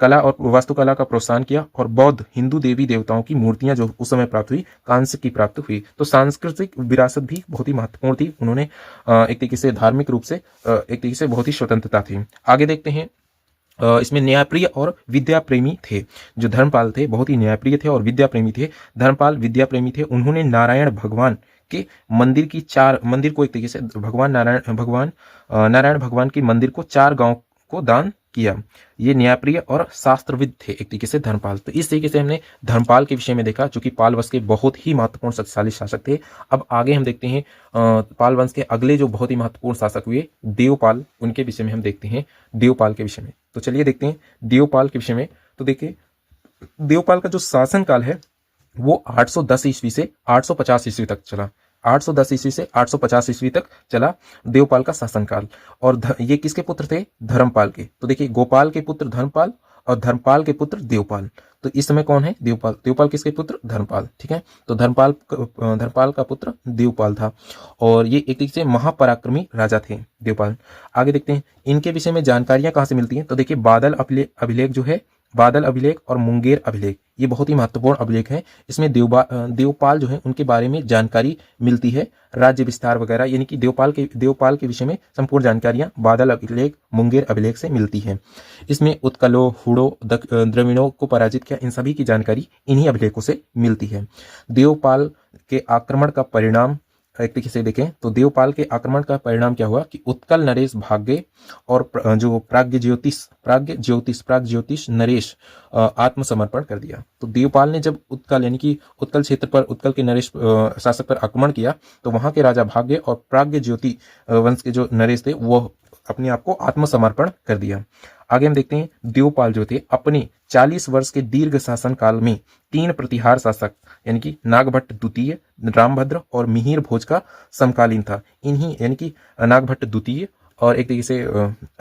कला और वास्तुकला का प्रोत्साहन किया और बौद्ध हिंदू देवी देवताओं की मूर्तियां जो उस समय प्राप्त हुई, कांस्य की प्राप्त हुई। तो सांस्कृतिक विरासत भी बहुत ही महत्वपूर्ण थी। उन्होंने एक तरीके से धार्मिक रूप से एक तरीके से बहुत ही स्वतंत्रता थी। आगे देखते हैं। इसमें न्यायप्रिय और विद्या प्रेमी थे। जो धर्मपाल थे बहुत ही न्यायप्रिय थे और विद्या प्रेमी थे। धर्मपाल विद्या प्रेमी थे। उन्होंने नारायण भगवान के मंदिर को एक तरीके से नारायण भगवान के मंदिर को 4 गांव को दान किया। ये न्यायप्रिय और शास्त्रविद थे एक तरीके से धर्मपाल। तो इस तरीके से हमने धर्मपाल के विषय में देखा, जो कि पाल वंश के बहुत ही महत्वपूर्ण शक्तिशाली शासक थे। अब आगे हम देखते हैं पाल वंश के अगले जो बहुत ही महत्वपूर्ण शासक हुए देवपाल, उनके विषय में हम देखते हैं। देवपाल के विषय में तो चलिए देखते हैं देवपाल के विषय में। तो देखिए देवपाल का जो शासन काल है वो 810 ईस्वी से 850 ईस्वी तक चला। 810 ईस्वी से 850 ईस्वी तक चला देवपाल का शासनकाल। और ये किसके पुत्र थे? धर्मपाल के। तो देखिए, गोपाल के पुत्र धर्मपाल और धर्मपाल के पुत्र देवपाल। तो इस समय कौन है? देवपाल। देवपाल किसके पुत्र? धर्मपाल। ठीक है, तो धर्मपाल का पुत्र देवपाल था और ये एक तरीके से महापराक्रमी राजा थे देवपाल। आगे देखते हैं इनके विषय में जानकारियां कहां से मिलती हैं। तो देखिए, बादल अभिलेख जो है, बादल अभिलेख और मुंगेर अभिलेख, ये बहुत ही महत्वपूर्ण अभिलेख है। इसमें देवपाल जो है उनके बारे में जानकारी मिलती है, राज्य विस्तार वगैरह, यानी कि देवपाल के विषय में संपूर्ण जानकारियां बादल अभिलेख, मुंगेर अभिलेख से मिलती है। इसमें उत्कलों, हुड़ों, द्रविड़ों को पराजित किया, इन सभी की जानकारी इन्हीं अभिलेखों से मिलती है। देवपाल के आक्रमण का परिणाम एक तरीके से देखें तो देवपाल के आक्रमण का परिणाम क्या हुआ कि उत्कल नरेश भाग गए और जो प्राग्ञ ज्योतिष नरेश आत्मसमर्पण कर दिया। तो देवपाल ने जब उत्कल यानी कि उत्कल क्षेत्र पर उत्कल के नरेश शासक पर आक्रमण किया तो वहां के राजा भाग गए और प्राग्ञ ज्योति वंश के जो नरेश थे वो अपने आप को आत्मसमर्पण कर दिया। आगे हम देखते हैं देवपाल जो थे अपने 40 वर्ष के दीर्घ शासन काल में 3 प्रतिहार शासक यानी कि नागभट्ट द्वितीय, रामभद्र और मिहिर भोज का समकालीन था। इन्हीं यानी कि नागभट्ट द्वितीय और एक तरीके से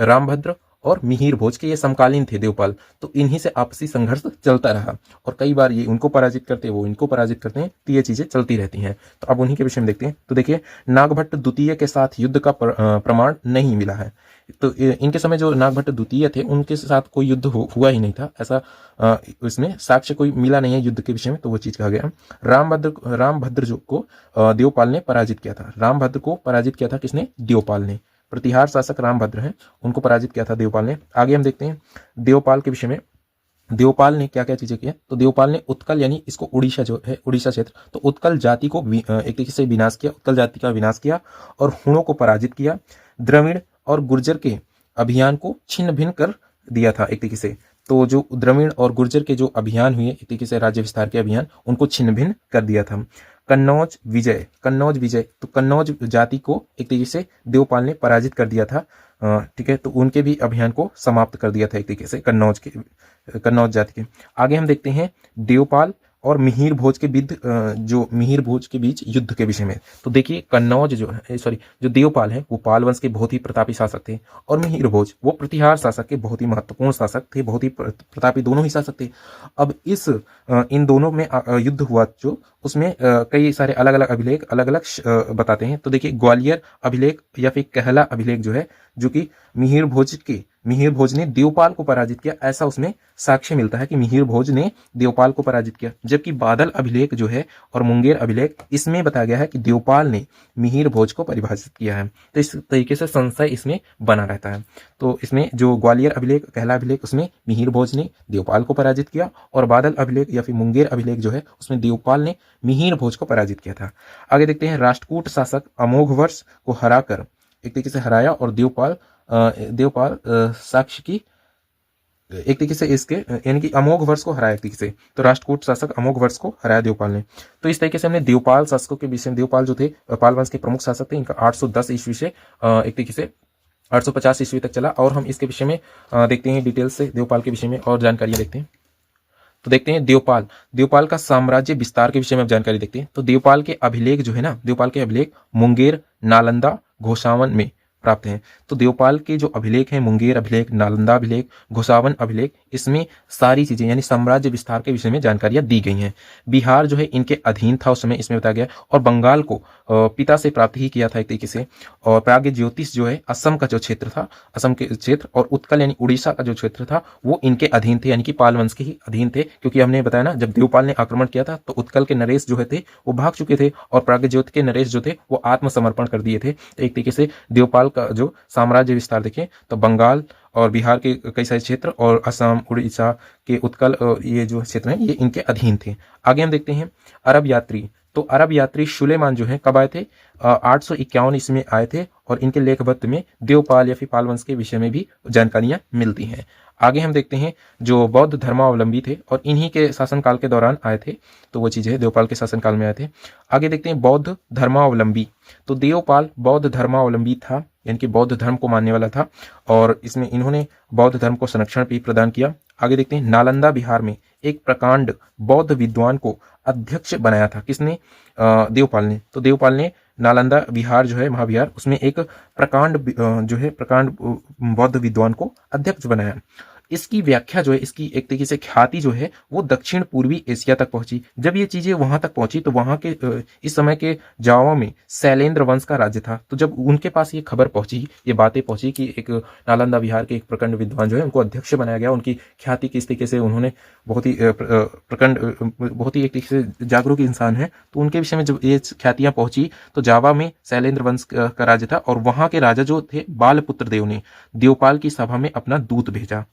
रामभद्र और मिहिर भोज के ये समकालीन थे देवपाल। तो इन्हीं से आपसी संघर्ष चलता रहा और कई बार ये उनको पराजित करते हैं, वो इनको पराजित करते हैं, तो ये चीजें चलती रहती हैं। तो अब उन्हीं के विषय में देखते हैं। तो देखिए, नागभट्ट द्वितीय के साथ युद्ध का प्रमाण नहीं मिला है। तो इनके समय जो नागभट्ट द्वितीय थे उनके साथ कोई युद्ध हुआ ही नहीं था, ऐसा इसमें साक्ष्य कोई मिला नहीं है युद्ध के विषय में, तो वो चीज कहा गया। रामभद्र जो को देवपाल ने पराजित किया था। रामभद्र को पराजित किया था किसने? देवपाल ने। प्रतिहार शासक रामभद्र हैं, उनको पराजित किया था देवपाल ने। आगे हम देखते हैं देवपाल के विषय में। देवपाल ने क्या क्या चीजें की है। तो देवपाल ने उत्कल यानी इसको उड़ीसा जो है, उड़ीसा क्षेत्र, तो उत्कल जाति को एक तरीके से विनाश किया, उत्कल जाति का विनाश किया और हुणों को पराजित किया। द्रविड़ और गुर्जर के अभियान को छिन्न भिन्न कर दिया था एक तरीके से। तो जो द्रविड़ और गुर्जर के जो अभियान हुए एक तरीके से राज्य विस्तार के अभियान, उनको छिन्न भिन्न कर दिया था। कन्नौज विजय, तो कन्नौज जाति को एक तरीके से देवपाल ने पराजित कर दिया था। ठीक है, तो उनके भी अभियान को समाप्त कर दिया था एक तरीके से कन्नौज जाति के। आगे हम देखते हैं देवपाल और मिहिर भोज के बीच युद्ध के विषय में। तो देखिए, कन्नौज जो देवपाल है वो पाल वंश के बहुत ही प्रतापी शासक थे और मिहिर भोज वो प्रतिहार शासक के बहुत ही महत्वपूर्ण शासक थे, बहुत ही प्रतापी दोनों ही शासक थे। अब इन दोनों में युद्ध हुआ जो, उसमें कई सारे अलग अलग अभिलेख अलग अलग बताते हैं। तो देखिए, ग्वालियर अभिलेख या फिर कहला अभिलेख जो है, जो कि मिहिर भोज ने देवपाल को पराजित किया, ऐसा उसमें साक्ष्य मिलता है कि मिहिर भोज ने देवपाल को पराजित किया। जबकि बादल अभिलेख जो है और मुंगेर अभिलेख, इसमें बताया गया है कि देवपाल ने मिहिर भोज को परिभाषित किया है। तो इस तरीके से संशय इसमें बना रहता है। तो इसमें जो ग्वालियर अभिलेख, कहला अभिलेख, उसमें मिहिर भोज ने देवपाल को पराजित किया और बादल अभिलेख या फिर मुंगेर अभिलेख जो है उसमें देवपाल ने मिहिर भोज को पराजित किया था। आगे देखते हैं, राष्ट्रकूट शासक अमोघवर्ष को हराकर एक तरीके से हराया और देवपाल साक्ष्य की एक तरीके से इसके यानी कि अमोघ वर्ष को हराया एक तरीके से। तो राष्ट्रकूट शासक अमोघ वर्ष को हराया देवपाल ने। तो इस तरीके से हमने देवपाल शासकों के विषय में, देवपाल जो थे पाल वंश के प्रमुख शासक थे, इनका 810 ईस्वी से एक तरीके से 850 ईस्वी तक चला। और हम इसके विषय में देखते हैं डिटेल से, देवपाल के विषय में और जानकारियां देखते हैं। तो देखते हैं देवपाल का साम्राज्य विस्तार के विषय में जानकारी देखते हैं। तो देवपाल के अभिलेख जो है ना, देवपाल के अभिलेख मुंगेर, नालंदा, घोसावन में प्राप्त हैं। तो देवपाल के जो अभिलेख हैं, मुंगेर अभिलेख, नालंदा अभिलेख, घोसावन अभिलेख, इसमें सारी चीजें यानी साम्राज्य विस्तार के विषय में जानकारियां दी गई हैं। बिहार जो है इनके अधीन था उस समय, इसमें बताया गया। और बंगाल को पिता से प्राप्त ही किया था एक तरीके से। और प्राग्ञ ज्योतिष जो है असम का जो क्षेत्र था, असम के क्षेत्र, और उत्कल यानी उड़ीसा का जो क्षेत्र था वो इनके अधीन थे, यानी कि पाल वंश के ही अधीन थे। क्योंकि हमने बताया ना, जब देवपाल ने आक्रमण किया था तो उत्कल के नरेश जो थे वो भाग चुके थे और प्राग्ञ ज्योति के नरेश जो थे वो आत्मसमर्पण कर दिए थे। तो एक तरीके से देवपाल का जो साम्राज्य विस्तार देखें तो बंगाल और बिहार के कई सारे क्षेत्र और असम, उड़ीसा के उत्कल, ये जो क्षेत्र हैं ये इनके अधीन थे। आगे हम देखते हैं अरब यात्री। तो अरब यात्री सुलेमान जो है कब आए थे? 851 ईस्वी में आए थे और इनके लेखपत्र में देवपाल या फिर पाल वंश के विषय में भी जानकारियां मिलती हैं। आगे हम देखते हैं जो बौद्ध धर्मावलंबी थे और इन्हीं के शासनकाल के दौरान आए थे, तो वो चीजें देवपाल के शासनकाल में आए थे। आगे देखते हैं बौद्ध धर्मावलंबी। तो देवपाल बौद्ध धर्मावलंबी था, यानी कि बौद्ध धर्म को मानने वाला था और इसमें इन्होंने बौद्ध धर्म को संरक्षण भी प्रदान किया। आगे देखते हैं नालंदा बिहार में एक प्रकांड बौद्ध विद्वान को अध्यक्ष बनाया था। किसने? देवपाल ने। तो देवपाल ने नालंदा विहार जो है, महाविहार, उसमें एक प्रकांड बौद्ध विद्वान को अध्यक्ष बनाया। इसकी व्याख्या जो है, इसकी एक तरीके से ख्याति जो है वो दक्षिण पूर्वी एशिया तक पहुंची। जब ये चीजें वहां तक पहुंची तो वहां के इस समय के जावा में शैलेंद्र वंश का राज्य था। तो जब उनके पास ये खबर पहुंची, ये बातें पहुंची कि एक नालंदा विहार के एक प्रखंड विद्वान जो है उनको अध्यक्ष बनाया गया, उनकी ख्याति किस तरीके से, उन्होंने बहुत ही बहुत ही एक तरीके से जागरूक इंसान है, तो उनके विषय में जब ये ख्यातियां पहुंची तो जावा में शैलेंद्र वंश का राज्य था और वहां के राजा जो थे बालपुत्र देव ने देवपाल की सभा में अपना दूत भेजा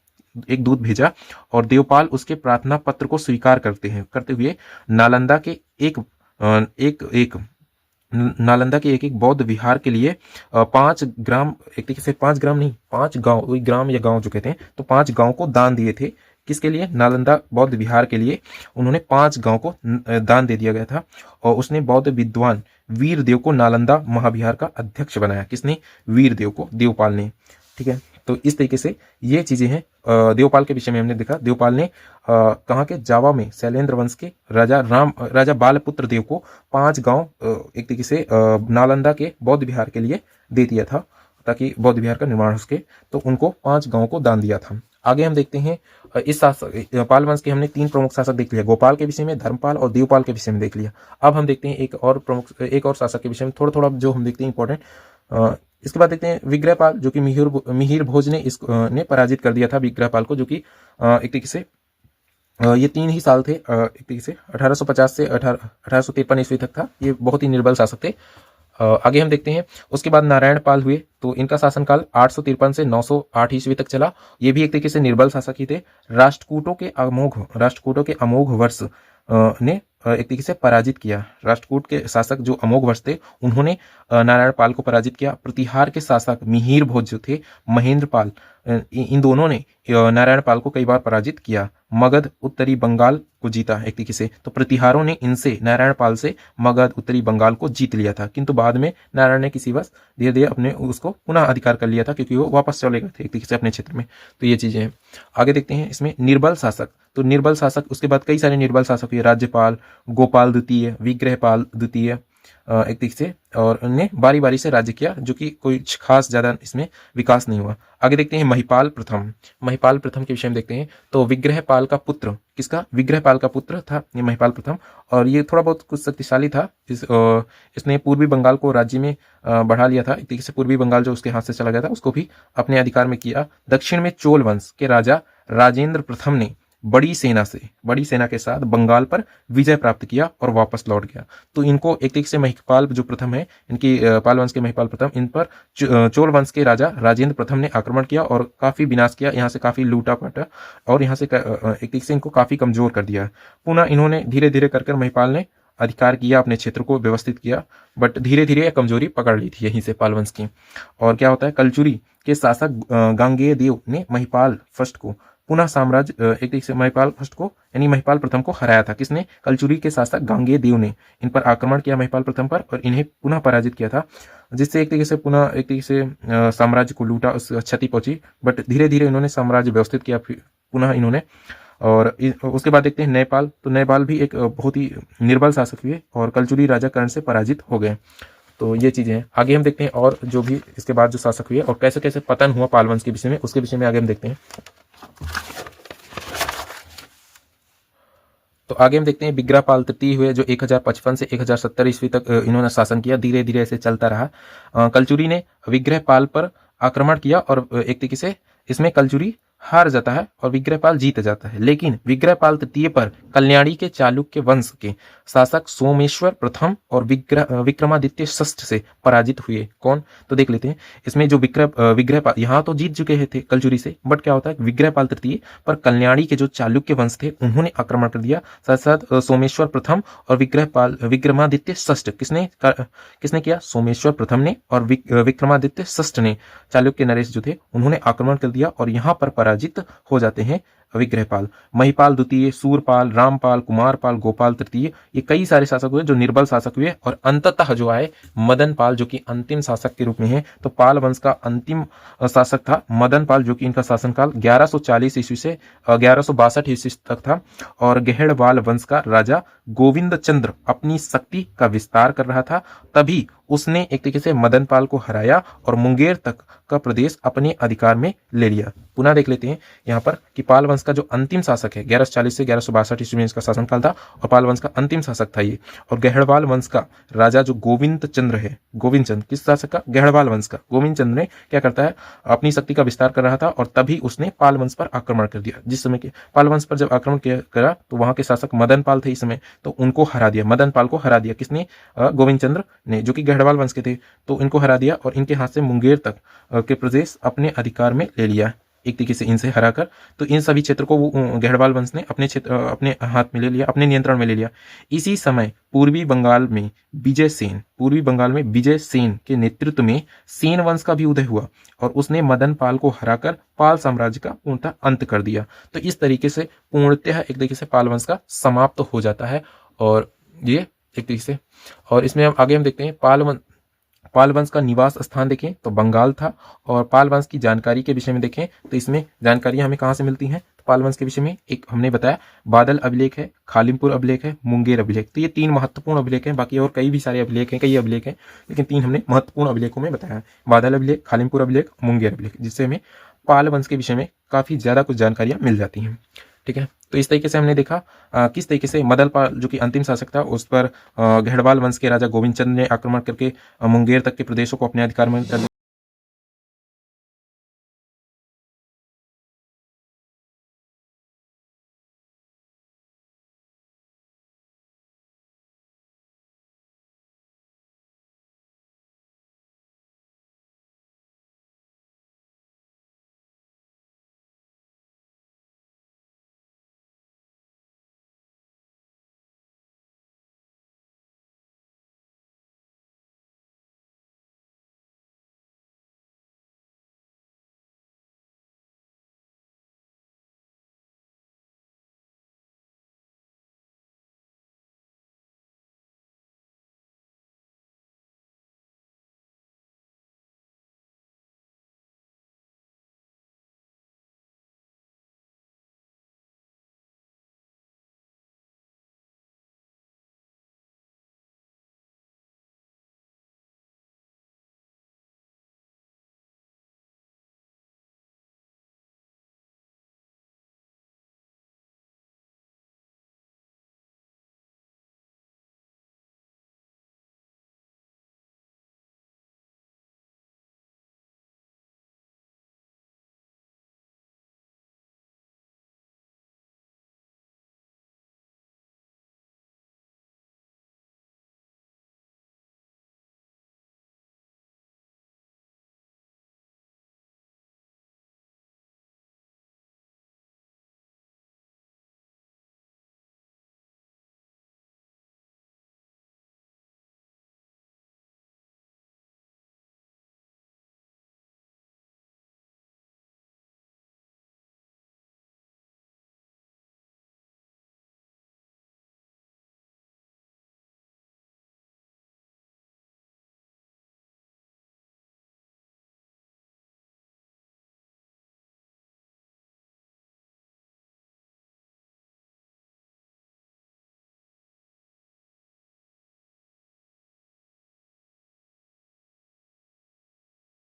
और देवपाल उसके प्रार्थना पत्र को स्वीकार करते हुए नालंदा के एक बौद्ध विहार के लिए 5 ग्राम, एक तरीके से 5 ग्राम नहीं, 5 गांव, वही ग्राम या गांव जो कहते हैं, तो 5 गांव को दान दिए थे। किसके लिए? नालंदा बौद्ध विहार के लिए उन्होंने 5 गांव को दान दे दिया गया था और उसने बौद्ध विद्वान वीरदेव को नालंदा महाविहार का अध्यक्ष बनाया। किसने? वीरदेव को, देवपाल ने। ठीक है, तो इस तरीके से ये चीजें हैं। देवपाल के विषय में हमने देखा, देवपाल ने कहाँ के? जावा में शैलेंद्र वंश के राजा बालपुत्र देव को 5 गांव एक तरीके से नालंदा के बौद्ध विहार के लिए दे दिया था ताकि बौद्ध विहार का निर्माण हो सके, तो उनको 5 गांव को दान दिया था। आगे हम देखते हैं इस शासक पाल वंश के हमने 3 प्रमुख शासक देख लिया, गोपाल के विषय में, धर्मपाल और देवपाल के विषय में देख लिया। अब हम देखते हैं एक और शासक के विषय में थोड़ा जो हम देखते हैं इंपॉर्टेंट। इसके बाद देखते हैं विग्रहपाल, जो कि मिहिर भोज ने पराजित कर दिया था विग्रहपाल को, जो कि एक तरीके से ये 3 ही साल थे, एक तरीके से 1850 से 1853 ईस्वी तक था। ये बहुत ही निर्बल शासक थे। आगे हम देखते हैं उसके बाद नारायण पाल हुए, तो इनका शासनकाल 853 से 908 ईस्वी तक चला। ये भी एक तरीके से निर्बल शासक ही थे। राष्ट्रकूटों के अमोघ वर्ष ने एक तरीके से पराजित किया। राष्ट्रकूट के शासक जो अमोघ वर्ष थे उन्होंने नारायण पाल को पराजित किया। प्रतिहार के शासक मिहिर भोज जो थे, महेंद्र पाल, इन दोनों ने नारायण पाल को कई बार पराजित किया। मगध उत्तरी बंगाल को जीता एक तरीके से, तो प्रतिहारों ने इनसे, नारायण पाल से, मगध उत्तरी बंगाल को जीत लिया था, किंतु बाद में नारायण ने किसी वश धीरे धीरे अपने उसको पुनः अधिकार कर लिया था क्योंकि वो वापस चले गए थे एक तरीके से अपने क्षेत्र में। तो ये चीजें हैं। आगे देखते हैं इसमें निर्बल शासक, तो निर्बल शासक, उसके बाद कई सारे निर्बल शासक हुए, राज्यपाल, गोपाल द्वितीय, विग्रहपाल द्वितीय, एक तरीके से, और उन्हें बारी बारी से राज्य किया, जो कि कोई खास ज्यादा इसमें विकास नहीं हुआ। आगे देखते हैं महिपाल प्रथम। महिपाल प्रथम के विषय में देखते हैं, तो विग्रहपाल का पुत्र, किसका? विग्रहपाल का पुत्र था ये महिपाल प्रथम, और ये थोड़ा बहुत कुछ शक्तिशाली था। इसने पूर्वी बंगाल को राज्य में बढ़ा लिया था। एक तरीके से पूर्वी बंगाल जो उसके हाथ से चला गया था उसको भी अपने अधिकार में किया। दक्षिण में चोल वंश के राजा राजेंद्र प्रथम ने बड़ी सेना के साथ बंगाल पर विजय प्राप्त किया और वापस लौट गया। तो इनको एक तरीके से महिपाल जो प्रथम है, इनकी पाल वंश के महिपाल प्रथम, इन पर चोल वंश के राजा राजेंद्र प्रथम ने आक्रमण किया और काफी विनाश किया, यहाँ से काफी लूटा पाटा और यहाँ से एक तरीके से इनको काफी कमजोर कर दिया। पुनः इन्होंने धीरे धीरे कर महिपाल ने अधिकार किया, अपने क्षेत्र को व्यवस्थित किया, बट धीरे धीरे कमजोरी पकड़ ली थी यहीं से पाल वंश की। और क्या होता है, कलचुरी के शासक गांगेय देव ने महिपाल फर्स्ट को पुनः साम्राज्य एक तरीके से महिपाल फर्स्ट को यानी महिपाल प्रथम को हराया था। किसने? कलचुरी के शासक गांगेय देव ने इन पर आक्रमण किया महिपाल प्रथम पर और इन्हें पुनः पराजित किया था, जिससे एक तरीके से पुनः एक तरीके से साम्राज्य को लूटा, उस क्षति पहुंची, बट धीरे धीरे इन्होंने साम्राज्य व्यवस्थित किया पुनः इन्होंने। और उसके बाद देखते हैं नेपाल, तो नेपाल भी एक बहुत ही निर्बल शासक हुए और कलचुरी राजा कर्ण से पराजित हो गए। तो ये चीजें हैं। आगे हम देखते हैं और जो भी इसके बाद जो शासक हुए और कैसे कैसे पतन हुआ पाल वंश के विषय में, उसके विषय में आगे हम देखते हैं। तो आगे हम देखते हैं विग्रहपाल तृतीय हुए, जो 1055 से 1070 ईस्वी तक इन्होंने शासन किया, धीरे धीरे ऐसे चलता रहा। कलचुरी ने विग्रहपाल पर आक्रमण किया और एक तरीके से इसमें कलचुरी हार जाता है और विग्रहपाल जीत जाता है, लेकिन विग्रहपाल तृतीय पर कल्याणी के चालुक्य वंश के शासक सोमेश्वर प्रथम और विक्रमादित्य षष्ठ से पराजित हुए। कौन? तो देख लेते हैं। इसमें जो विग्रहपाल यहाँ तो जीत चुके थे कलचुरी से, बट क्या होता है, विग्रहपाल तृतीय पर कल्याणी के जो चालुक्य वंश थे उन्होंने आक्रमण कर दिया। साथ साथ सोमेश्वर प्रथम और विक्रमादित्य षष्ठ किसने किया? सोमेश्वर प्रथम ने और विक्रमादित्य षष्ठ ने, चालुक्य नरेश जो थे उन्होंने आक्रमण कर दिया और यहाँ पर पराजित हो जाते हैं विग्रहपाल, महिपाल द्वितीय, सूरपाल, रामपाल, कुमारपाल, गोपाल तृतीय, ये कई सारे शासक हुए जो निर्बल शासक हुए और अंततः जो आए मदनपाल जो कि अंतिम शासक के रूप में है। तो पाल वंश का अंतिम शासक था मदनपाल, जो कि इनका शासनकाल 1140 ईस्वी से 1162 ईस्वी तक था। और गहेड़वाल वंश का राजा गोविंद चंद्र अपनी शक्ति का विस्तार कर रहा था, तभी उसने एक तरीके से मदनपाल को हराया और मुंगेर तक का प्रदेश अपने अधिकार में ले लिया। पुनः देख लेते हैं यहाँ पर कि पाल वंश का जो अंतिम शासक है 1140 से 1162 ईस्वी में इसका शासनकाल था और पाल वंश का अंतिम शासक था ये। और गहड़वाल वंश का राजा जो गोविंद चंद्र है, गोविंद चंद्र किस शासक का? गहड़वाल वंश का। गोविंद चंद्र ने क्या करता है, अपनी शक्ति का विस्तार कर रहा था और तभी उसने पाल वंश पर आक्रमण कर दिया। जिस समय के पाल वंश पर जब आक्रमण करा तो वहां के शासक मदनपाल थे इस समय, तो उनको हरा दिया, मदनपाल को हरा दिया। किसने? गोविंद चंद्र ने, जो कि गहड़वाल वंश के थे। तो इनको हरा दिया और इनके हाथ से मुंगेर तक के प्रदेश अपने अधिकार में ले लिया एक तरीके से इनसे हराकर। तो इन सभी क्षेत्र को वो गहड़वाल वंश ने अपने हाथ में ले लिया, अपने नियंत्रण में ले लिया। इसी समय पूर्वी बंगाल में विजय सेन के नेतृत्व में सेन वंश का भी उदय हुआ और उसने मदनपाल को हराकर पाल साम्राज्य का पूर्णतः अंत कर दिया। तो इस तरीके से पूर्णतः एक तरीके से पाल वंश का समाप्त हो जाता है। और ये एक तरीके से, और इसमें हम आगे देखते हैं पाल वंश का निवास स्थान देखें तो बंगाल था। और पाल वंश की जानकारी के विषय में देखें तो इसमें जानकारी हमें कहाँ से मिलती हैं? तो पाल वंश के विषय में एक हमने बताया बादल अभिलेख है, खालिमपुर अभिलेख है, मुंगेर अभिलेख। तो ये 3 महत्वपूर्ण अभिलेख हैं, बाकी और कई भी सारे अभिलेख हैं, कई अभिलेख हैं, लेकिन 3 हमने महत्वपूर्ण अभिलेखों में बताया, बादल अभिलेख, खालिमपुर अभिलेख, मुंगेर अभिलेख, जिससे हमें पाल वंश के विषय में काफी ज्यादा कुछ जानकारियां मिल जाती हैं। ठीक है, तो इस तरीके से हमने देखा किस तरीके से मदनपाल जो कि अंतिम शासक था उस पर गहड़वाल वंश के राजा गोविंद चंद्र ने आक्रमण करके मुंगेर तक के प्रदेशों को अपने अधिकार में कर